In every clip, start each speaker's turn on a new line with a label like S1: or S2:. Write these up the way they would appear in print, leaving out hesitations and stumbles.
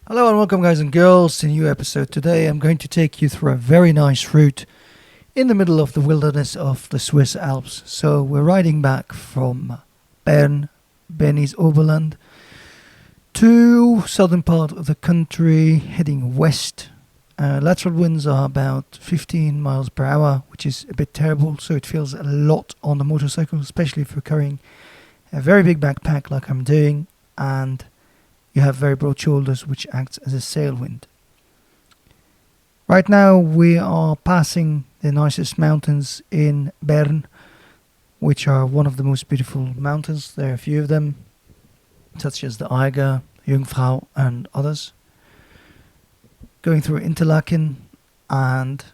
S1: Hello and welcome guys and girls to a new episode. Today I'm going to take you through a very nice route in the middle of the wilderness of the Swiss Alps. So we're riding back from BERN, Bernese Oberland, to southern part of the country, heading west. Lateral winds are about 15 miles per hour, which is a bit terrible, so it feels a lot on the motorcycle, especially if you're carrying a very big backpack like I'm doing, and you have very broad shoulders, which acts as a sailwind. Right now we are passing the nicest mountains in Bern, which are one of the most beautiful mountains. There are a few of them, such as the Eiger, Jungfrau and others. Going through Interlaken and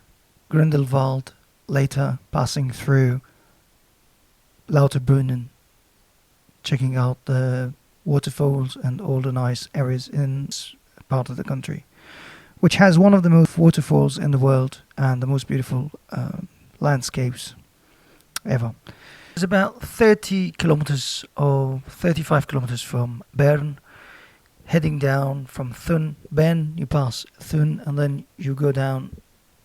S1: Grindelwald, later passing through Lauterbrunnen, checking out the waterfalls and all the nice areas in this part of the country, which has one of the most waterfalls in the world and the most beautiful landscapes ever. It's about 30 kilometers or 35 kilometers from Bern, heading down from THUN. Bern, you pass THUN and then you go down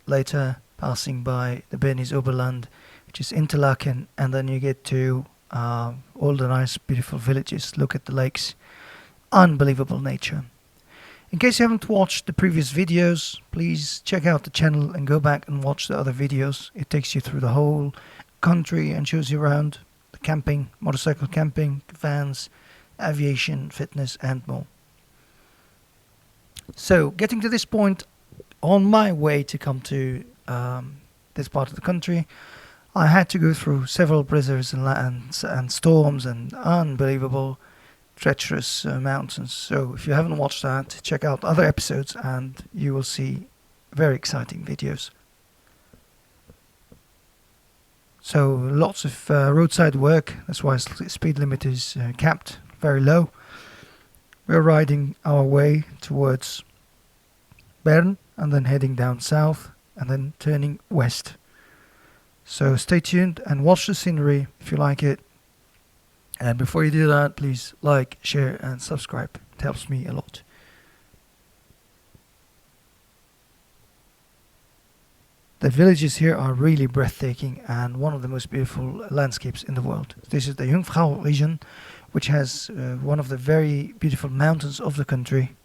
S1: later, passing by the Bernese Oberland, which is Interlaken, and then you get to all the nice beautiful villages. Look at the lakes. Unbelievable nature. In case you haven't watched the previous videos, please check out the channel and go back and watch the other videos. It takes you through the whole country and shows you around the camping, motorcycle camping, vans, aviation, fitness and more. So getting to this point, on my way to come to this part of the country, I had to go through several blizzards and storms and unbelievable treacherous mountains. So if you haven't watched that, check out other episodes and you will see very exciting videos. So lots of roadside work, that's why speed limit is capped very low. We're riding our way towards Bern and then heading down south and then turning west. So stay tuned and watch the scenery if you like it. And before you do that, please like, share and subscribe. It helps me a lot. The villages here are really breathtaking and one of the most beautiful landscapes in the world. This is the Jungfrau region, which has one of the very beautiful mountains of the country.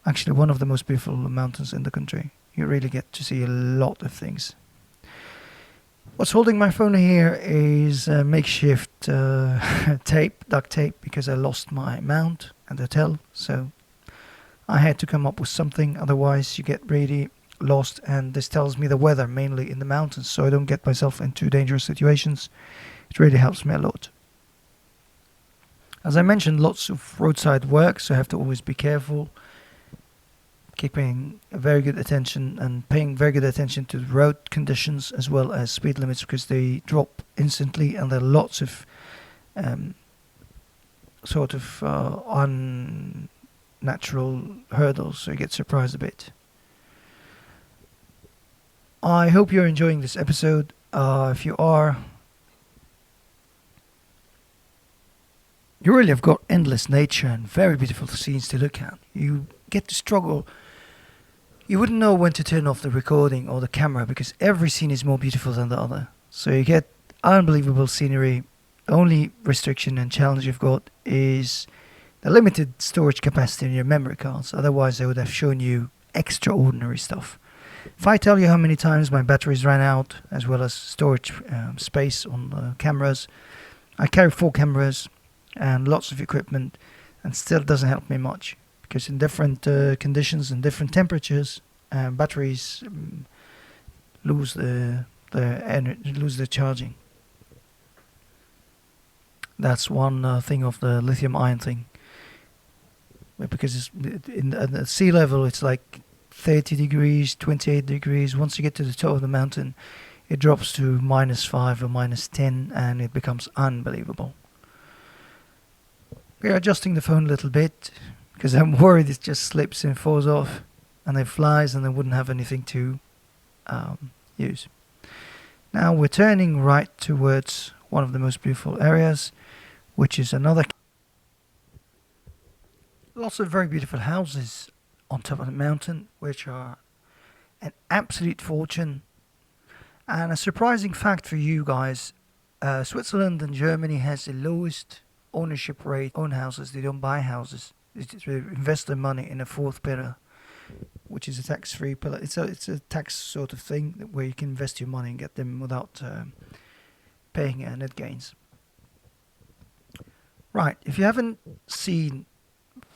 S1: Actually, one of the most beautiful mountains in the country. You really get to see a lot of things. What's holding my phone here is makeshift tape, duct tape, because I lost my mount at the hotel. So I had to come up with something, otherwise you get really lost. And this tells me the weather, mainly in the mountains, so I don't get myself into dangerous situations. It really helps me a lot. As I mentioned, lots of roadside work, so I have to always be careful, keeping very good attention and paying very good attention to the road conditions as well as speed limits, because they drop instantly and there are lots of unnatural hurdles, so you get surprised a bit. I hope you're enjoying this episode. If you are, you really have got endless nature and very beautiful scenes to look at. You get to struggle. You wouldn't know when to turn off the recording or the camera because every scene is more beautiful than the other. So you get unbelievable scenery. The only restriction and challenge you've got is the limited storage capacity in your memory cards. Otherwise I would have shown you extraordinary stuff. If I tell you how many times my batteries ran out, as well as storage space on the cameras, I carry 4 cameras and lots of equipment, and still doesn't help me much. Because in different conditions and different temperatures, batteries lose the charging. That's one thing of the lithium-ion thing. Because at the sea level, it's like 30 degrees, 28 degrees. Once you get to the top of the mountain, it drops to -5 or -10, and it becomes unbelievable. We're adjusting the phone a little bit, because I'm worried it just slips and falls off and it flies and I wouldn't have anything to use. Now we're turning right towards one of the most beautiful areas, which is another lots of very beautiful houses on top of the mountain, which are an absolute fortune. And a surprising fact for you guys, Switzerland and Germany has the lowest ownership rate on houses. They don't buy houses. They invest their money in a fourth pillar, which is a tax-free pillar. It's a tax sort of thing where you can invest your money and get them without paying net gains. Right, if you haven't seen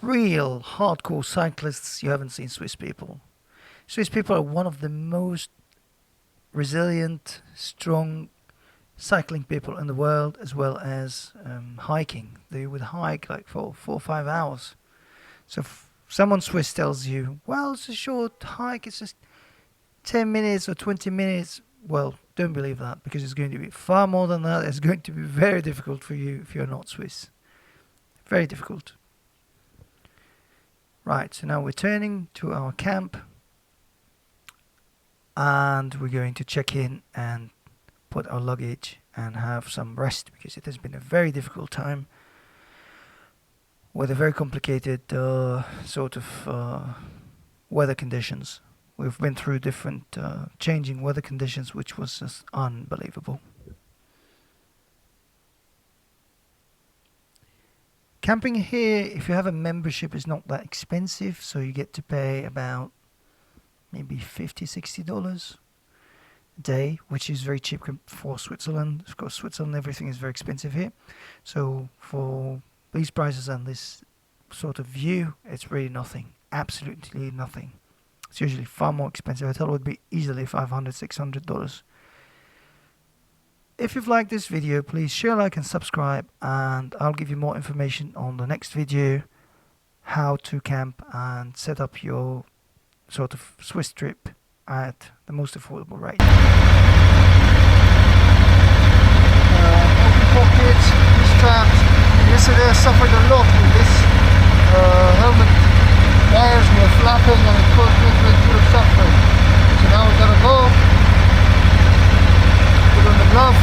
S1: real hardcore cyclists, you haven't seen Swiss people. Swiss people are one of the most resilient, strong cycling people in the world, as well as hiking. They would hike like for 4 or 5 hours. So if someone Swiss tells you, well, it's a short hike, it's just 10 minutes or 20 minutes, well, don't believe that, because it's going to be far more than that. It's going to be very difficult for you if you're not Swiss. Very difficult. Right, so now we're turning to our camp, and we're going to check in and put our luggage and have some rest, because it has been a very difficult time with a very complicated sort of weather conditions. We've been through different changing weather conditions, which was just unbelievable. Camping here, if you have a membership, is not that expensive, so you get to pay about maybe $50-60 a day, which is very cheap for Switzerland. Of course, Switzerland, everything is very expensive here. So for these prices and this sort of view, it's really nothing. Absolutely nothing. It's usually far more expensive. A hotel would be easily $500-600. If you've liked this video, please share, like and subscribe, and I'll give you more information on the next video, how to camp and set up your sort of Swiss trip at the most affordable rate. Open pockets, straps. Yesterday I suffered a lot with this helmet. Wires were flapping and it caused me great deal of suffering. So now we gotta go, put on the glove,